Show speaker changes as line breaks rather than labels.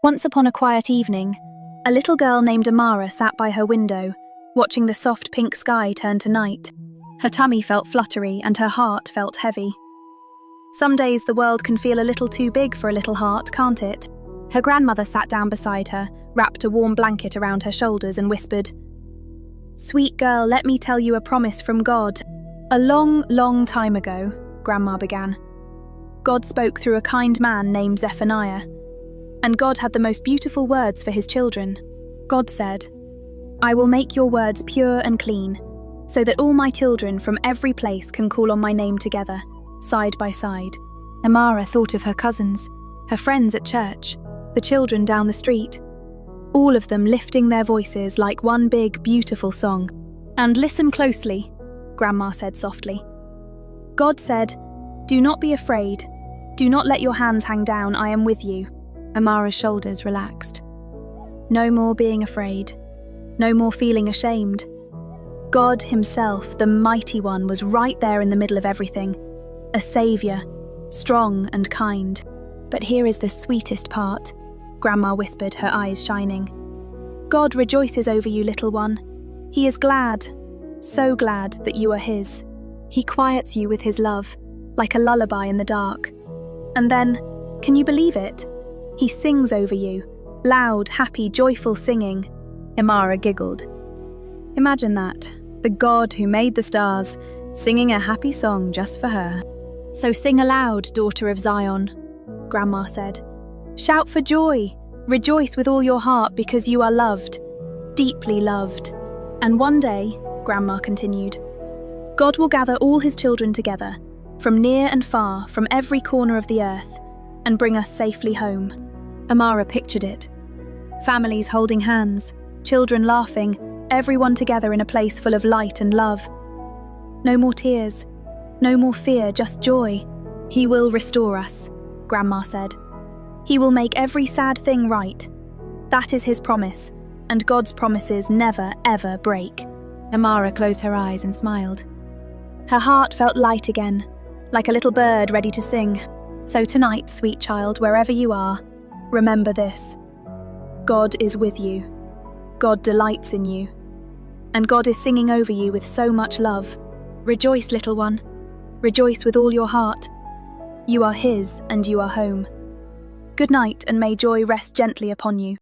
Once upon a quiet evening, a little girl named Amara sat by her window, watching the soft pink sky turn to night. Her tummy felt fluttery and her heart felt heavy. Some days the world can feel a little too big for a little heart, can't it? Her grandmother sat down beside her, wrapped a warm blanket around her shoulders and whispered, "Sweet girl, let me tell you a promise from God." "A long, long time ago," Grandma began, "God spoke through a kind man named Zephaniah. And God had the most beautiful words for his children. God said, 'I will make your words pure and clean, so that all my children from every place can call on my name together, side by side.'" Amara thought of her cousins, her friends at church, the children down the street, all of them lifting their voices like one big, beautiful song. "And listen closely," Grandma said softly. "God said, 'Do not be afraid. Do not let your hands hang down. I am with you.'" Amara's shoulders relaxed. No more being afraid. No more feeling ashamed. God himself, the mighty one, was right there in the middle of everything. A savior, strong and kind. "But here is the sweetest part," Grandma whispered, her eyes shining. "God rejoices over you, little one. He is glad, so glad that you are his. He quiets you with his love, like a lullaby in the dark. And then, can you believe it? He sings over you, loud, happy, joyful singing." Amara giggled. Imagine that, the God who made the stars, singing a happy song just for her. "So sing aloud, daughter of Zion," Grandma said. "Shout for joy, rejoice with all your heart because you are loved, deeply loved. And one day," Grandma continued, "God will gather all his children together, from near and far, from every corner of the earth, and bring us safely home." Amara pictured it. Families holding hands, children laughing, everyone together in a place full of light and love. No more tears, no more fear, just joy. "He will restore us," Grandma said. "He will make every sad thing right. That is his promise, and God's promises never, ever break." Amara closed her eyes and smiled. Her heart felt light again, like a little bird ready to sing. So tonight, sweet child, wherever you are, remember this. God is with you. God delights in you. And God is singing over you with so much love. Rejoice, little one. Rejoice with all your heart. You are his and you are home. Good night, and may joy rest gently upon you.